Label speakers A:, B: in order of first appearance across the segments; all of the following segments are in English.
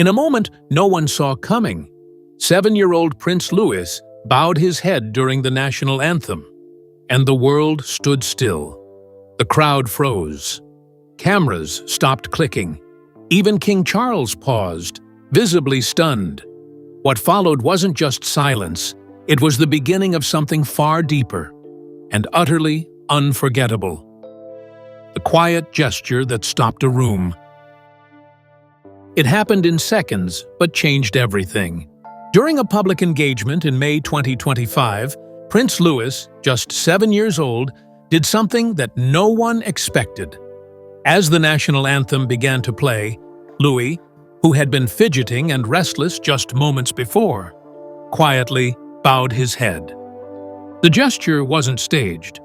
A: In a moment no one saw coming, 7-year-old Prince Louis bowed his head during the national anthem, and the world stood still. The crowd froze. Cameras stopped clicking. Even King Charles paused, visibly stunned. What followed wasn't just silence, it was the beginning of something far deeper and utterly unforgettable. The quiet gesture that stopped a room. It happened in seconds, but changed everything. During a public engagement in May 2025, Prince Louis, just 7 years old, did something that no one expected. As the national anthem began to play, Louis, who had been fidgeting and restless just moments before, quietly bowed his head. The gesture wasn't staged.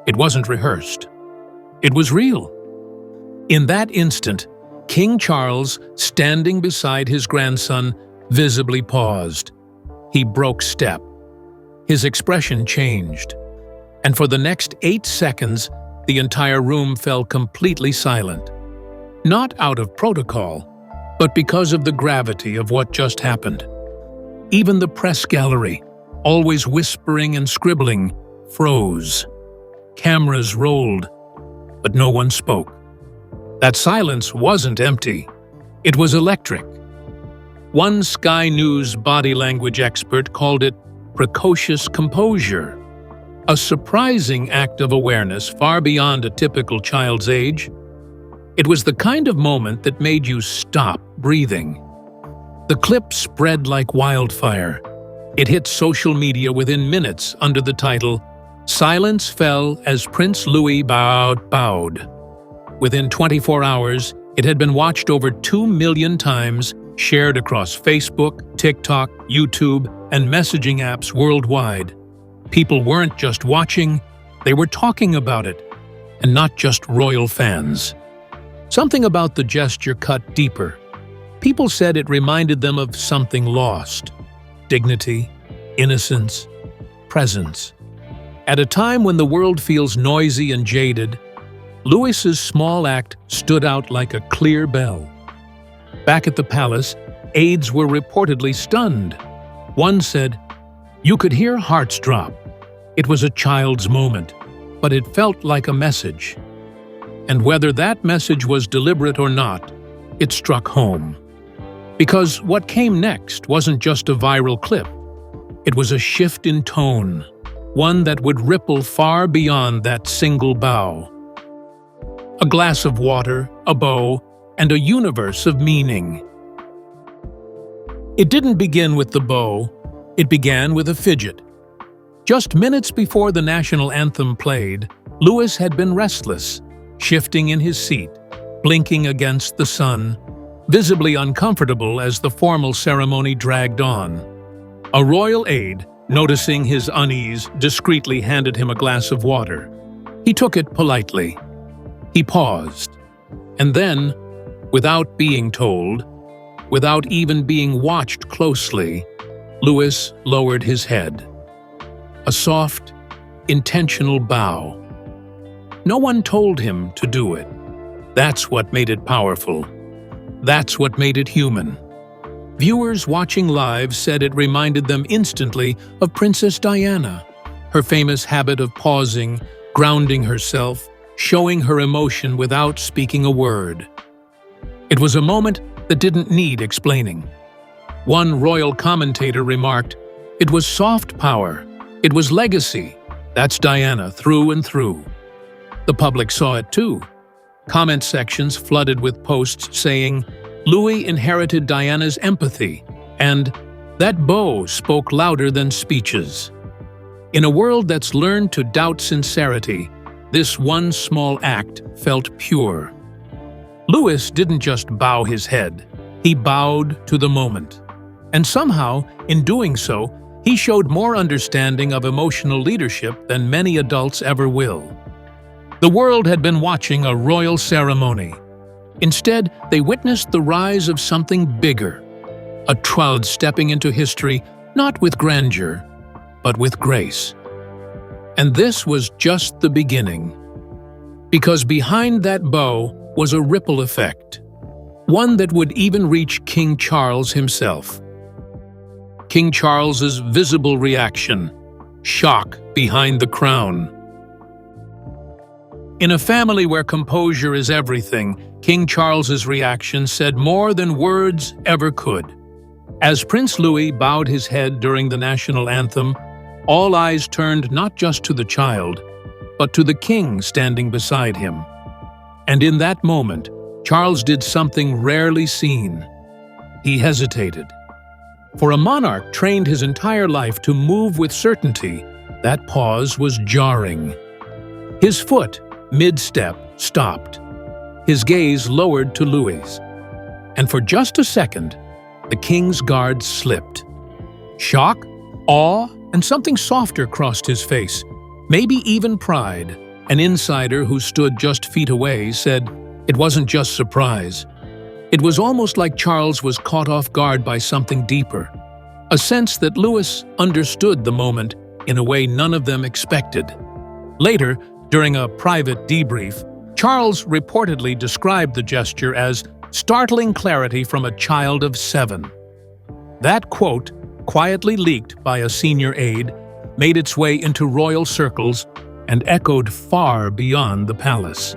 A: It wasn't rehearsed. It was real. In that instant, King Charles, standing beside his grandson, visibly paused. He broke step. His expression changed. And for the next 8 seconds, the entire room fell completely silent. Not out of protocol, but because of the gravity of what just happened. Even the press gallery, always whispering and scribbling, froze. Cameras rolled, but no one spoke. That silence wasn't empty. It was electric. One Sky News body language expert called it precocious composure, a surprising act of awareness far beyond a typical child's age. It was the kind of moment that made you stop breathing. The clip spread like wildfire. It hit social media within minutes under the title, "Silence Fell as Prince Louis Bowed." Within 24 hours, it had been watched over 2 million times, shared across Facebook, TikTok, YouTube, and messaging apps worldwide. People weren't just watching, they were talking about it, and not just royal fans. Something about the gesture cut deeper. People said it reminded them of something lost: dignity, innocence, presence. At a time when the world feels noisy and jaded, Louis's small act stood out like a clear bell. Back at the palace, aides were reportedly stunned. One said, "You could hear hearts drop. It was a child's moment, but it felt like a message." And whether that message was deliberate or not, it struck home. Because what came next wasn't just a viral clip. It was a shift in tone, one that would ripple far beyond that single bow. A glass of water, a bow, and a universe of meaning. It didn't begin with the bow, it began with a fidget. Just minutes before the national anthem played, Louis had been restless, shifting in his seat, blinking against the sun, visibly uncomfortable as the formal ceremony dragged on. A royal aide, noticing his unease, discreetly handed him a glass of water. He took it politely. He paused, and then, without being told, without even being watched closely, Louis lowered his head. A soft, intentional bow. No one told him to do it. That's what made it powerful. That's what made it human. Viewers watching live said it reminded them instantly of Princess Diana, her famous habit of pausing, grounding herself, showing her emotion without speaking a word. It was a moment that didn't need explaining. One royal commentator remarked, "It was soft power. It was legacy. That's Diana through and through." The public saw it too. Comment sections flooded with posts saying, "Louis inherited Diana's empathy," and "That bow spoke louder than speeches." In a world that's learned to doubt sincerity, this one small act felt pure. Louis didn't just bow his head, he bowed to the moment. And somehow, in doing so, he showed more understanding of emotional leadership than many adults ever will. The world had been watching a royal ceremony. Instead, they witnessed the rise of something bigger, a child stepping into history not with grandeur, but with grace. And this was just the beginning. Because behind that bow was a ripple effect. one that would even reach King Charles himself. King Charles's visible reaction: shock behind the crown. In a family where composure is everything, King Charles's reaction said more than words ever could. As Prince Louis bowed his head during the national anthem, all eyes turned not just to the child, but to the king standing beside him. And in that moment, Charles did something rarely seen. He hesitated. For a monarch trained his entire life to move with certainty, that pause was jarring. His foot, mid-step, stopped. His gaze lowered to Louis. And for just a second, the king's guard slipped. Shock, awe, and something softer crossed his face, maybe even pride. An insider who stood just feet away said it wasn't just surprise. It was almost like Charles was caught off guard by something deeper, a sense that Louis understood the moment in a way none of them expected. Later, during a private debrief, Charles reportedly described the gesture as startling clarity from a child of 7. That quote, quietly leaked by a senior aide, made its way into royal circles and echoed far beyond the palace.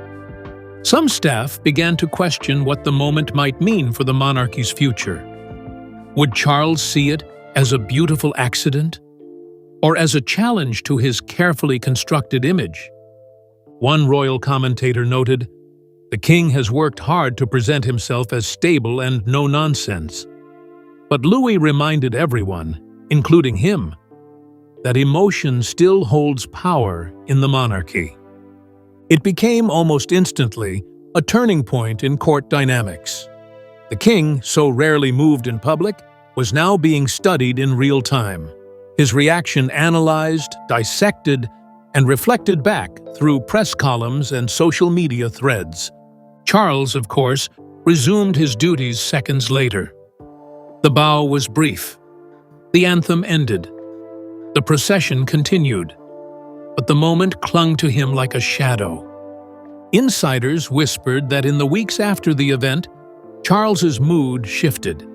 A: Some staff began to question what the moment might mean for the monarchy's future. Would Charles see it as a beautiful accident, or as a challenge to his carefully constructed image? One royal commentator noted, "The king has worked hard to present himself as stable and no-nonsense." But Louis reminded everyone, including him, that emotion still holds power in the monarchy. It became almost instantly a turning point in court dynamics. The king, so rarely moved in public, was now being studied in real time. His reaction analyzed, dissected, and reflected back through press columns and social media threads. Charles, of course, resumed his duties seconds later. The bow was brief. The anthem ended. The procession continued. But the moment clung to him like a shadow. Insiders whispered that in the weeks after the event, Charles's mood shifted.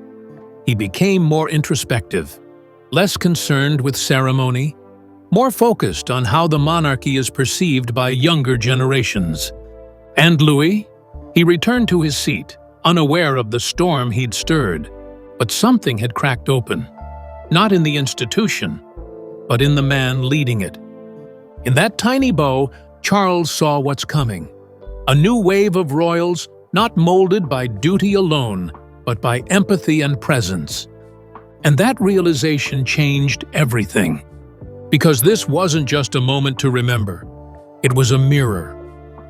A: He became more introspective, less concerned with ceremony, more focused on how the monarchy is perceived by younger generations. And Louis? He returned to his seat, unaware of the storm he'd stirred. But something had cracked open, not in the institution, but in the man leading it. In that tiny bow, Charles saw what's coming. A new wave of royals, not molded by duty alone, but by empathy and presence. And that realization changed everything. Because this wasn't just a moment to remember. It was a mirror,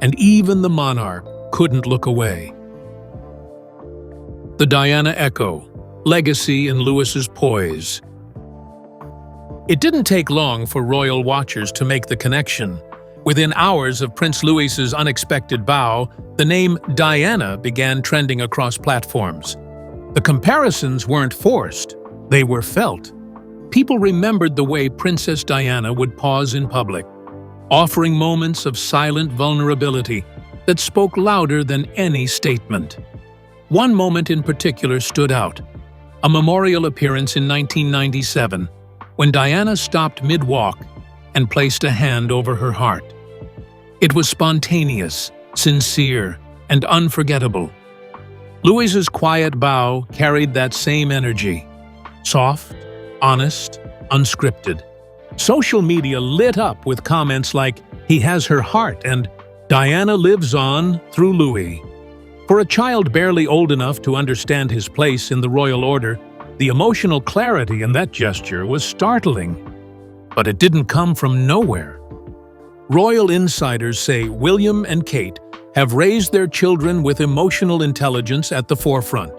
A: and even the monarch couldn't look away. The Diana Echo, legacy in Louis's poise. It didn't take long for royal watchers to make the connection. Within hours of Prince Louis's unexpected bow, the name Diana began trending across platforms. The comparisons weren't forced, they were felt. People remembered the way Princess Diana would pause in public, offering moments of silent vulnerability that spoke louder than any statement. One moment in particular stood out, a memorial appearance in 1997, when Diana stopped mid-walk and placed a hand over her heart. It was spontaneous, sincere, and unforgettable. Louis's quiet bow carried that same energy, soft, honest, unscripted. Social media lit up with comments like, "He has her heart," and "Diana lives on through Louis." For a child barely old enough to understand his place in the royal order, the emotional clarity in that gesture was startling. But it didn't come from nowhere. Royal insiders say William and Kate have raised their children with emotional intelligence at the forefront,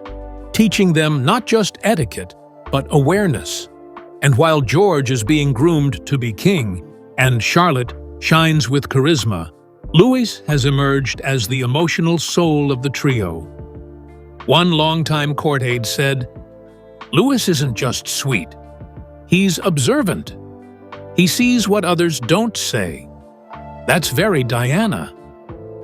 A: teaching them not just etiquette, but awareness. And while George is being groomed to be king, and Charlotte shines with charisma, Louis has emerged as the emotional soul of the trio. One longtime court aide said, "Louis isn't just sweet. He's observant. He sees what others don't say." That's very Diana.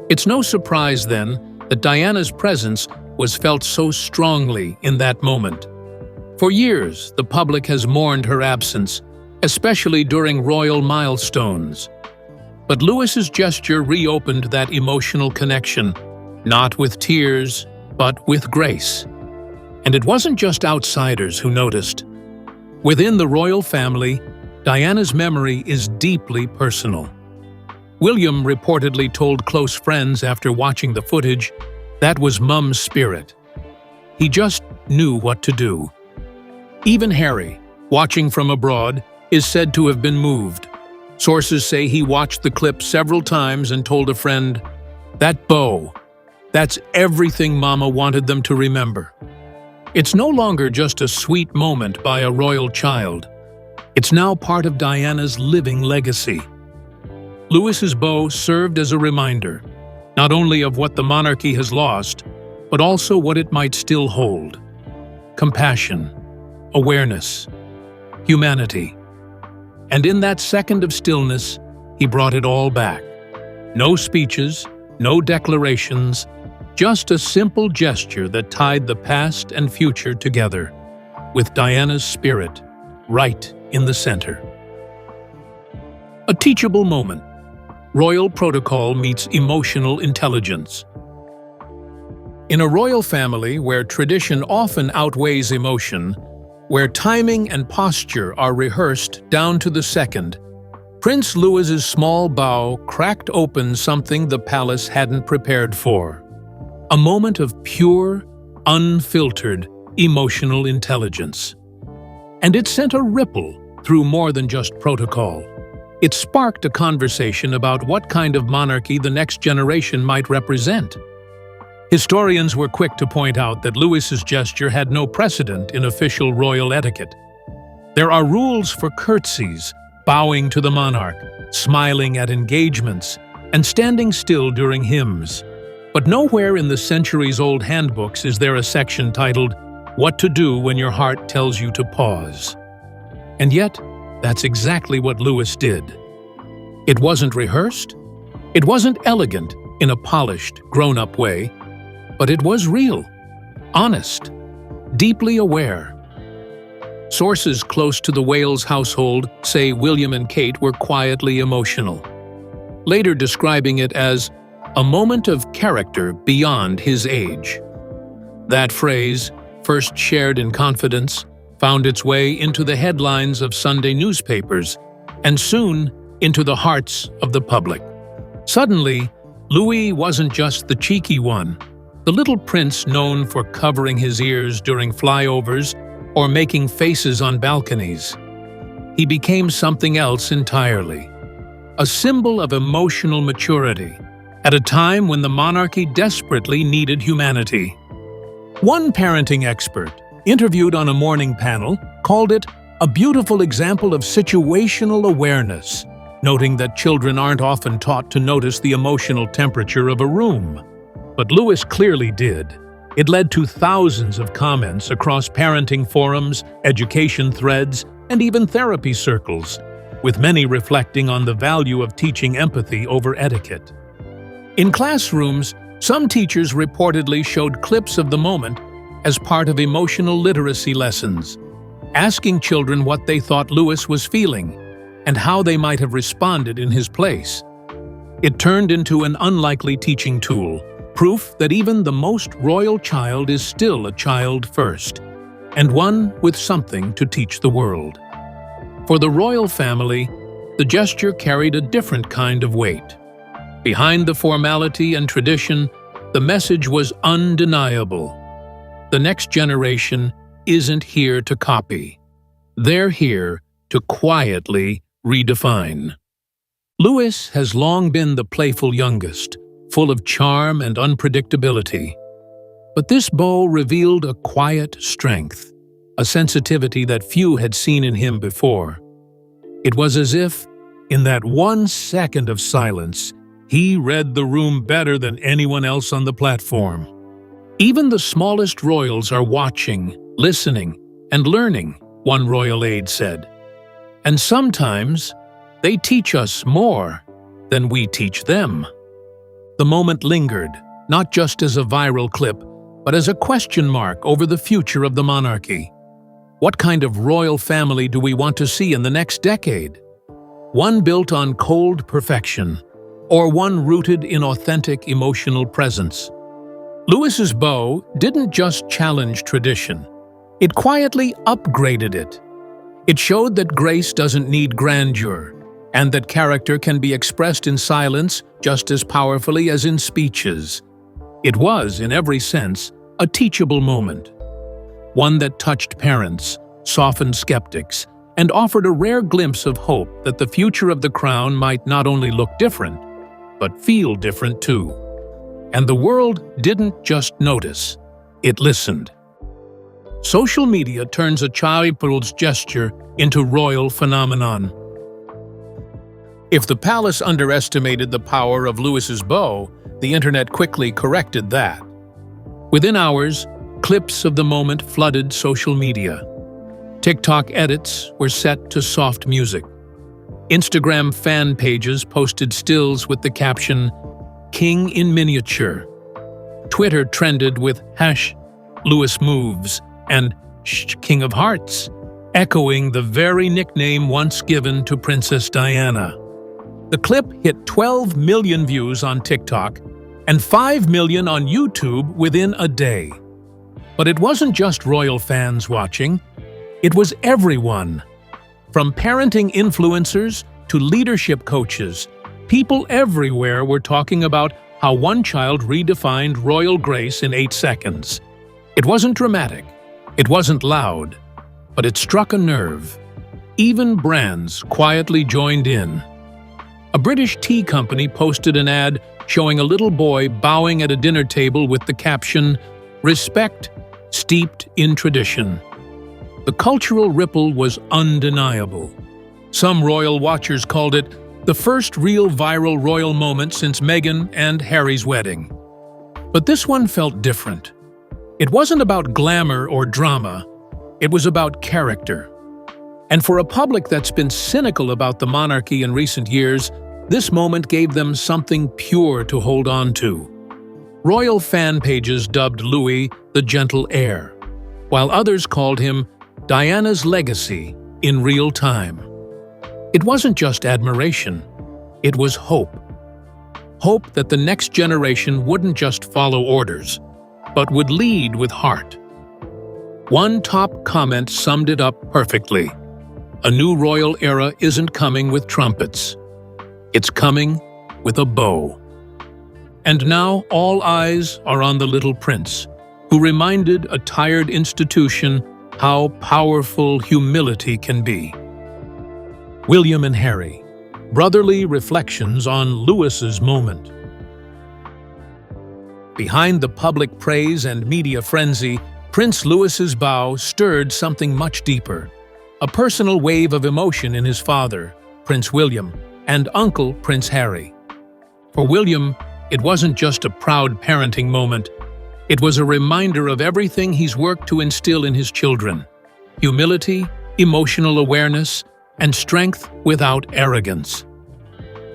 A: It's no surprise, then, that Diana's presence was felt so strongly in that moment. For years, the public has mourned her absence, especially during royal milestones. But Louis's gesture reopened that emotional connection, not with tears, but with grace. And it wasn't just outsiders who noticed. Within the royal family, Diana's memory is deeply personal. William reportedly told close friends after watching the footage, that was Mum's spirit. He just knew what to do. Even Harry, watching from abroad, is said to have been moved. Sources say he watched the clip several times and told a friend, "That bow, that's everything Mama wanted them to remember." It's no longer just a sweet moment by a royal child. It's now part of Diana's living legacy. Louis's bow served as a reminder, not only of what the monarchy has lost, but also what it might still hold. Compassion, awareness, humanity. And in that second of stillness, he brought it all back. No speeches, no declarations, just a simple gesture that tied the past and future together, with Diana's spirit right in the center. A teachable moment. Royal protocol meets emotional intelligence. In a royal family where tradition often outweighs emotion, where timing and posture are rehearsed down to the second, Prince Louis's small bow cracked open something the palace hadn't prepared for. A moment of pure, unfiltered, emotional intelligence. And it sent a ripple through more than just protocol. It sparked a conversation about what kind of monarchy the next generation might represent. Historians were quick to point out that Louis's gesture had no precedent in official royal etiquette. There are rules for curtsies, bowing to the monarch, smiling at engagements, and standing still during hymns. But nowhere in the centuries-old handbooks is there a section titled, "What to do when your heart tells you to pause." And yet, that's exactly what Louis did. It wasn't rehearsed. It wasn't elegant in a polished, grown-up way. But it was real, honest, deeply aware. Sources close to the Wales household say William and Kate were quietly emotional, later describing it as a moment of character beyond his age. That phrase, first shared in confidence, found its way into the headlines of Sunday newspapers and soon into the hearts of the public. Suddenly, Louis wasn't just the cheeky one, the little prince known for covering his ears during flyovers or making faces on balconies. He became something else entirely, a symbol of emotional maturity, at a time when the monarchy desperately needed humanity. One parenting expert, interviewed on a morning panel, called it a beautiful example of situational awareness, noting that children aren't often taught to notice the emotional temperature of a room. But Louis clearly did. It led to thousands of comments across parenting forums, education threads, and even therapy circles, with many reflecting on the value of teaching empathy over etiquette. In classrooms, some teachers reportedly showed clips of the moment as part of emotional literacy lessons, asking children what they thought Louis was feeling and how they might have responded in his place. It turned into an unlikely teaching tool, proof that even the most royal child is still a child first, and one with something to teach the world. For the royal family, the gesture carried a different kind of weight. Behind the formality and tradition, the message was undeniable. The next generation isn't here to copy. They're here to quietly redefine. Louis has long been the playful youngest, full of charm and unpredictability. But this bow revealed a quiet strength, a sensitivity that few had seen in him before. It was as if, in that 1 second of silence, he read the room better than anyone else on the platform. Even the smallest royals are watching, listening, and learning, one royal aide said. And sometimes, they teach us more than we teach them. The moment lingered, not just as a viral clip, but as a question mark over the future of the monarchy. What kind of royal family do we want to see in the next decade? One built on cold perfection, or one rooted in authentic emotional presence? Louis's bow didn't just challenge tradition. It quietly upgraded it. It showed that grace doesn't need grandeur, and that character can be expressed in silence just as powerfully as in speeches. It was, in every sense, a teachable moment. One that touched parents, softened skeptics, and offered a rare glimpse of hope that the future of the crown might not only look different, but feel different too. And the world didn't just notice, it listened. Social media turns a child's gesture into royal phenomenon. If the palace underestimated the power of Louis's bow, the internet quickly corrected that. Within hours, clips of the moment flooded social media. TikTok edits were set to soft music. Instagram fan pages posted stills with the caption, "King in Miniature." Twitter trended with #Louis Moves and #King of Hearts, echoing the very nickname once given to Princess Diana. The clip hit 12 million views on TikTok and 5 million on YouTube within a day. But it wasn't just royal fans watching, it was everyone. From parenting influencers to leadership coaches, people everywhere were talking about how one child redefined royal grace in 8 seconds. It wasn't dramatic, it wasn't loud, but it struck a nerve. Even brands quietly joined in. A British tea company posted an ad showing a little boy bowing at a dinner table with the caption, "Respect steeped in tradition." The cultural ripple was undeniable. Some royal watchers called it the first real viral royal moment since Meghan and Harry's wedding. But this one felt different. It wasn't about glamour or drama, it was about character. And for a public that's been cynical about the monarchy in recent years, this moment gave them something pure to hold on to. Royal fan pages dubbed Louis the gentle heir, while others called him Diana's legacy in real time. It wasn't just admiration, it was hope. Hope that the next generation wouldn't just follow orders, but would lead with heart. One top comment summed it up perfectly. A new royal era isn't coming with trumpets. It's coming with a bow. And now all eyes are on the little prince, who reminded a tired institution how powerful humility can be. William and Harry, brotherly reflections on Louis's moment. Behind the public praise and media frenzy, Prince Louis's bow stirred something much deeper. A personal wave of emotion in his father, Prince William, and uncle, Prince Harry. For William, it wasn't just a proud parenting moment. It was a reminder of everything he's worked to instill in his children: humility, emotional awareness, and strength without arrogance.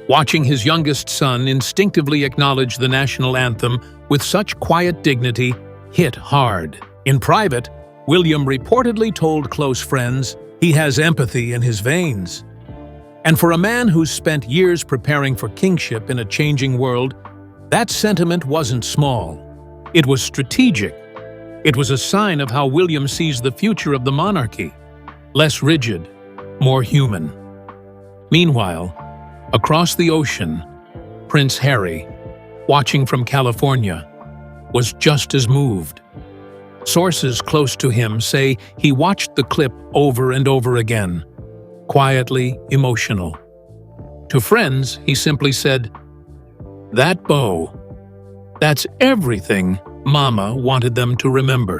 A: Watching his youngest son instinctively acknowledge the national anthem with such quiet dignity hit hard. In private, William reportedly told close friends he has empathy in his veins. And for a man who's spent years preparing for kingship in a changing world, that sentiment wasn't small. It was strategic. It was a sign of how William sees the future of the monarchy: less rigid, more human. Meanwhile, across the ocean, Prince Harry, watching from California, was just as moved. Sources close to him say he watched the clip over and over again, quietly emotional. To friends, he simply said, "That bow, that's everything Mama wanted them to remember."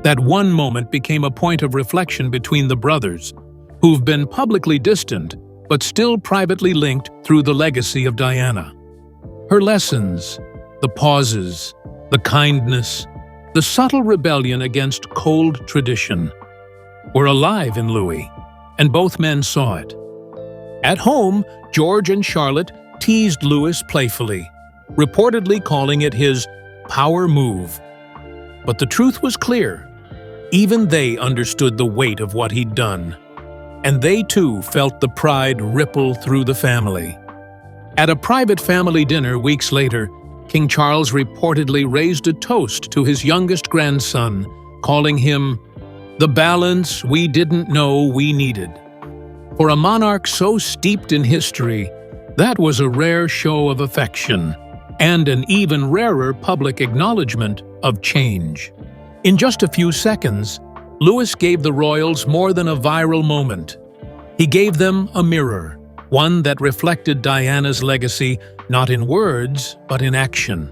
A: That one moment became a point of reflection between the brothers, who've been publicly distant but still privately linked through the legacy of Diana. Her lessons, the pauses, the kindness, the subtle rebellion against cold tradition, were alive in Louis, and both men saw it. At home, George and Charlotte teased Louis playfully, reportedly calling it his power move, But the truth was clear. Even they understood the weight of what he'd done. And they too felt the pride ripple through the family. At a private family dinner weeks later, King Charles reportedly raised a toast to his youngest grandson, calling him the balance we didn't know we needed. For a monarch so steeped in history, that was a rare show of affection, and an even rarer public acknowledgement of change. In just a few seconds, Louis gave the royals more than a viral moment. He gave them a mirror, one that reflected Diana's legacy not in words, but in action.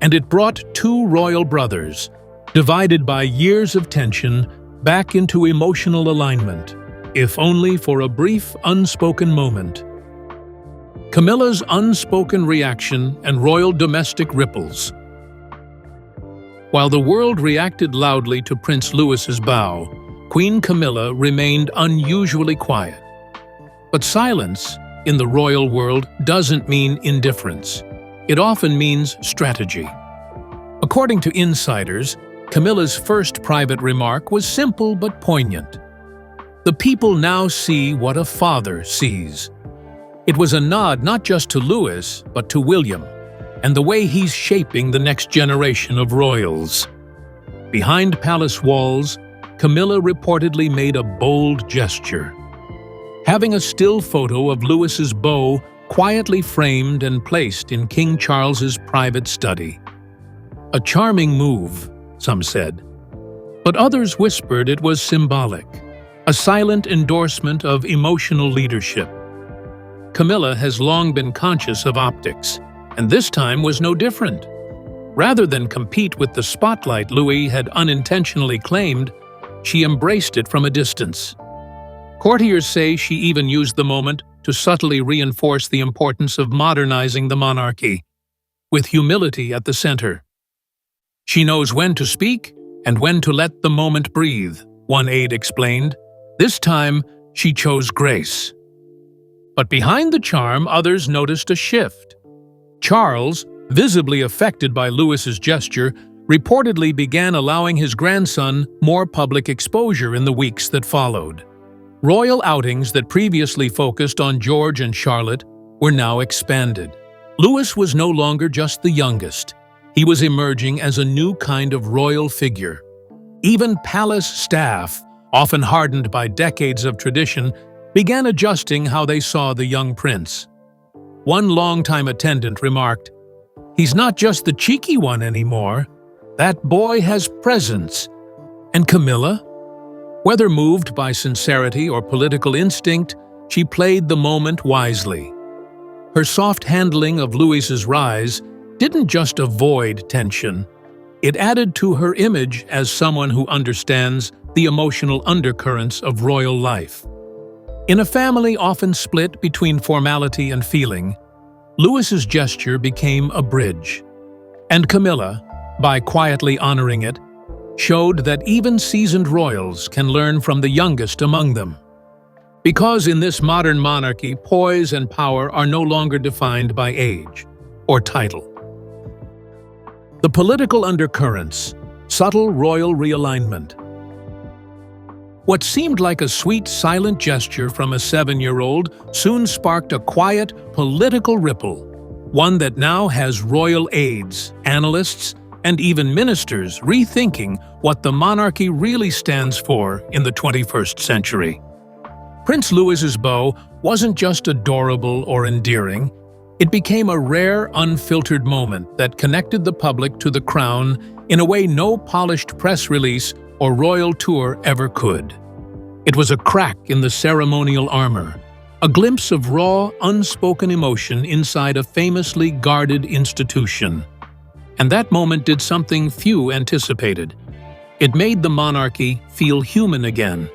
A: And it brought two royal brothers, divided by years of tension, back into emotional alignment, if only for a brief, unspoken moment. Camilla's unspoken reaction and royal domestic ripples. While the world reacted loudly to Prince Louis's bow, Queen Camilla remained unusually quiet. But silence, in the royal world, doesn't mean indifference. It often means strategy. According to insiders, Camilla's first private remark was simple but poignant. The people now see what a father sees. It was a nod not just to Louis, but to William, and the way he's shaping the next generation of royals. Behind palace walls, Camilla reportedly made a bold gesture. Having a still photo of Louis's bow quietly framed and placed in King Charles's private study. A charming move, some said. But others whispered it was symbolic, a silent endorsement of emotional leadership. Camilla has long been conscious of optics, and this time was no different. Rather than compete with the spotlight Louis had unintentionally claimed, she embraced it from a distance. Courtiers say she even used the moment to subtly reinforce the importance of modernizing the monarchy, with humility at the center. She knows when to speak and when to let the moment breathe, one aide explained. This time, she chose grace. But behind the charm, others noticed a shift. Charles, visibly affected by Louis's gesture, reportedly began allowing his grandson more public exposure in the weeks that followed. Royal outings that previously focused on George and Charlotte were now expanded. Louis was no longer just the youngest. He was emerging as a new kind of royal figure. Even palace staff, often hardened by decades of tradition, began adjusting how they saw the young prince. One longtime attendant remarked, "He's not just the cheeky one anymore. That boy has presence." And Camilla? Whether moved by sincerity or political instinct, she played the moment wisely. Her soft handling of Louis's rise didn't just avoid tension. It added to her image as someone who understands the emotional undercurrents of royal life. In a family often split between formality and feeling, Louis's gesture became a bridge. And Camilla, by quietly honoring it, showed that even seasoned royals can learn from the youngest among them. Because in this modern monarchy, poise and power are no longer defined by age or title. The political undercurrents, subtle royal realignment. What seemed like a sweet, silent gesture from a 7-year-old soon sparked a quiet, political ripple, one that now has royal aides, analysts, and even ministers rethinking what the monarchy really stands for in the 21st century. Prince Louis's bow wasn't just adorable or endearing. It became a rare, unfiltered moment that connected the public to the crown in a way no polished press release or royal tour ever could. It was a crack in the ceremonial armor, a glimpse of raw, unspoken emotion inside a famously guarded institution. And that moment did something few anticipated. It made the monarchy feel human again.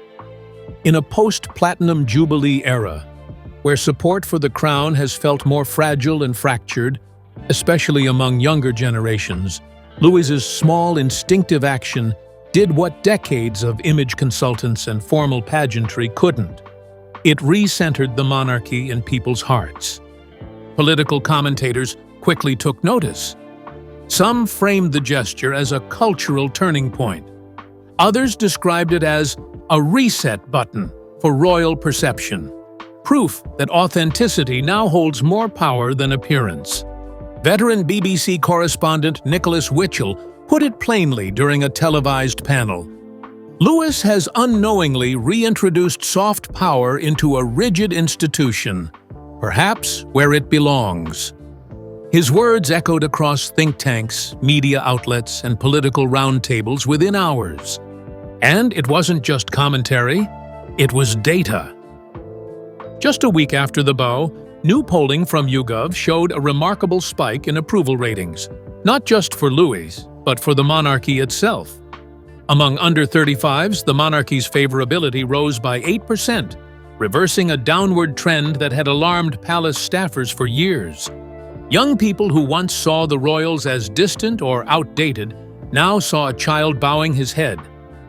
A: In a post-platinum jubilee era, where support for the crown has felt more fragile and fractured, especially among younger generations, Louis's small, instinctive action did what decades of image consultants and formal pageantry couldn't. It re-centered the monarchy in people's hearts. Political commentators quickly took notice. Some framed the gesture as a cultural turning point. Others described it as a reset button for royal perception, proof that authenticity now holds more power than appearance. Veteran BBC correspondent Nicholas Witchell put it plainly during a televised panel. Louis has unknowingly reintroduced soft power into a rigid institution, perhaps where it belongs. His words echoed across think tanks, media outlets, and political roundtables within hours. And it wasn't just commentary, it was data. Just a week after the bow, new polling from YouGov showed a remarkable spike in approval ratings, not just for Louis, but for the monarchy itself. Among under 35s, the monarchy's favorability rose by 8%, reversing a downward trend that had alarmed palace staffers for years. Young people who once saw the royals as distant or outdated now saw a child bowing his head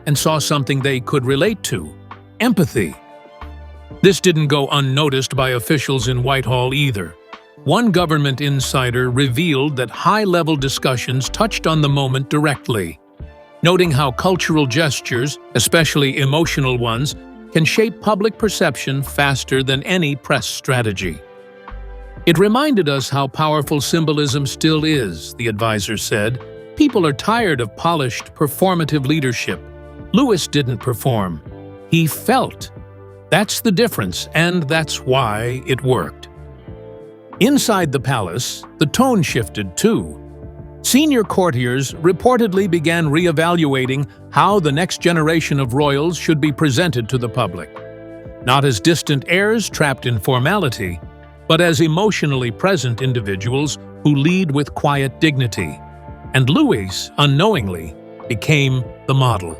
A: and saw something they could relate to: empathy. This didn't go unnoticed by officials in Whitehall either. One government insider revealed that high-level discussions touched on the moment directly, noting how cultural gestures, especially emotional ones, can shape public perception faster than any press strategy. It reminded us how powerful symbolism still is, the advisor said. People are tired of polished, performative leadership. Louis didn't perform. He felt. That's the difference, and that's why it worked. Inside the palace, the tone shifted too. Senior courtiers reportedly began re-evaluating how the next generation of royals should be presented to the public. Not as distant heirs trapped in formality, but as emotionally present individuals who lead with quiet dignity. And Louis, unknowingly, became the model.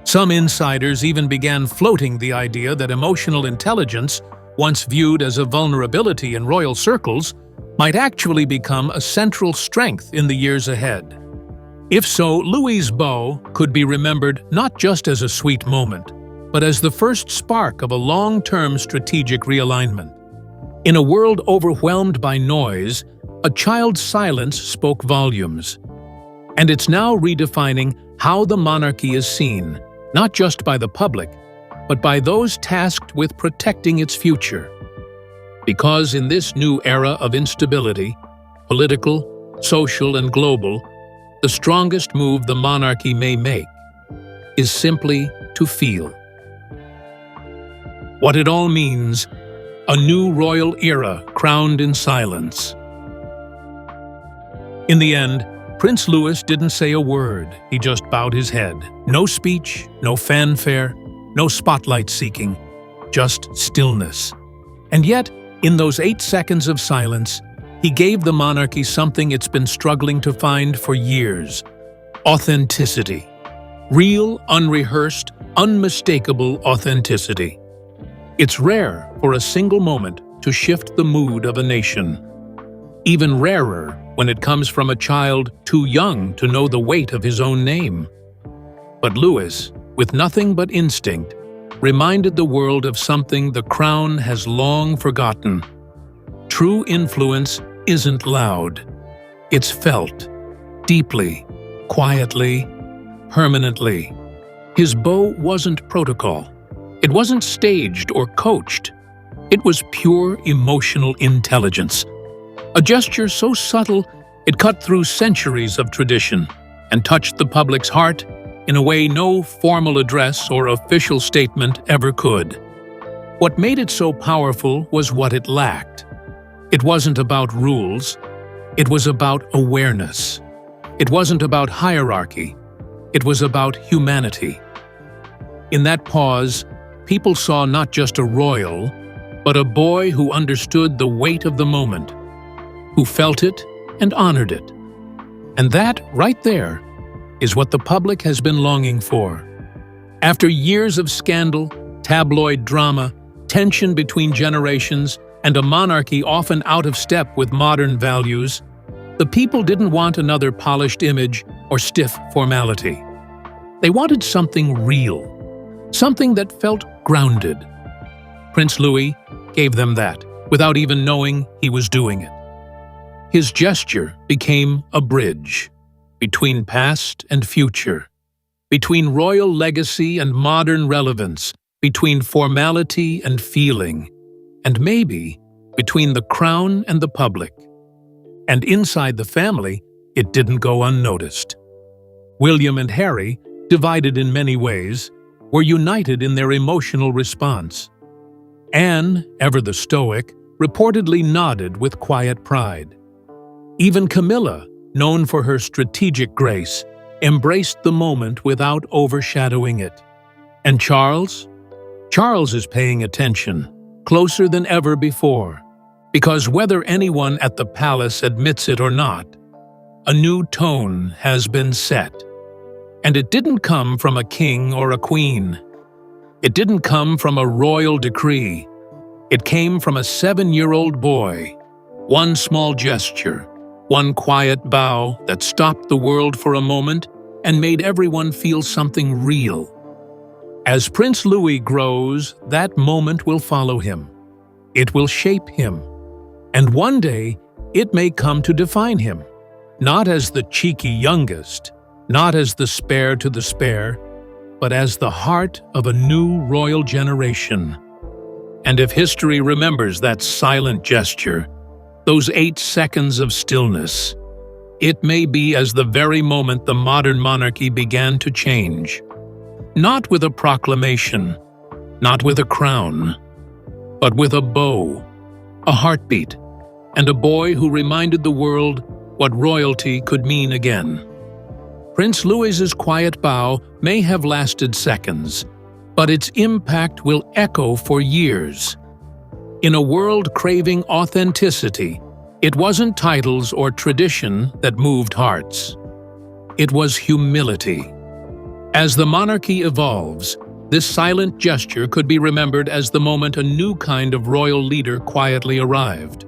A: Some insiders even began floating the idea that emotional intelligence, once viewed as a vulnerability in royal circles, might actually become a central strength in the years ahead. If so, Louis's bow could be remembered not just as a sweet moment, but as the first spark of a long-term strategic realignment. In a world overwhelmed by noise, a child's silence spoke volumes. And it's now redefining how the monarchy is seen, not just by the public, but by those tasked with protecting its future. Because in this new era of instability, political, social, and global, the strongest move the monarchy may make is simply to feel. What it all means: a new royal era crowned in silence. In the end, Prince Louis didn't say a word. He just bowed his head. No speech, no fanfare, no spotlight seeking, just stillness. And yet, in those 8 seconds of silence, he gave the monarchy something it's been struggling to find for years: authenticity. Real, unrehearsed, unmistakable authenticity. It's rare for a single moment to shift the mood of a nation. Even rarer when it comes from a child too young to know the weight of his own name. But Louis, with nothing but instinct, reminded the world of something the crown has long forgotten. True influence isn't loud. It's felt, deeply, quietly, permanently. His bow wasn't protocol. It wasn't staged or coached. It was pure emotional intelligence. A gesture so subtle it cut through centuries of tradition and touched the public's heart in a way no formal address or official statement ever could. What made it so powerful was what it lacked. It wasn't about rules. It was about awareness. It wasn't about hierarchy. It was about humanity. In that pause, people saw not just a royal, but a boy who understood the weight of the moment, who felt it and honored it. And that, right there, is what the public has been longing for. After years of scandal, tabloid drama, tension between generations, and a monarchy often out of step with modern values, the people didn't want another polished image or stiff formality. They wanted something real, something that felt grounded. Prince Louis gave them that, without even knowing he was doing it. His gesture became a bridge between past and future, between royal legacy and modern relevance, between formality and feeling, and maybe between the crown and the public. And inside the family, it didn't go unnoticed. William and Harry, divided in many ways, were united in their emotional response. Anne, ever the stoic, reportedly nodded with quiet pride. Even Camilla, known for her strategic grace, embraced the moment without overshadowing it. And Charles? Charles is paying attention, closer than ever before, because whether anyone at the palace admits it or not, a new tone has been set. And it didn't come from a king or a queen. It didn't come from a royal decree. It came from a 7-year-old boy. One small gesture, one quiet bow that stopped the world for a moment and made everyone feel something real. As Prince Louis grows, that moment will follow him. It will shape him. And one day, it may come to define him. Not as the cheeky youngest, not as the spare to the spare, but as the heart of a new royal generation. And if history remembers that silent gesture, those 8 seconds of stillness, it may be as the very moment the modern monarchy began to change. Not with a proclamation, not with a crown, but with a bow, a heartbeat, and a boy who reminded the world what royalty could mean again. Prince Louis's quiet bow may have lasted seconds, but its impact will echo for years. In a world craving authenticity, it wasn't titles or tradition that moved hearts. It was humility. As the monarchy evolves, this silent gesture could be remembered as the moment a new kind of royal leader quietly arrived.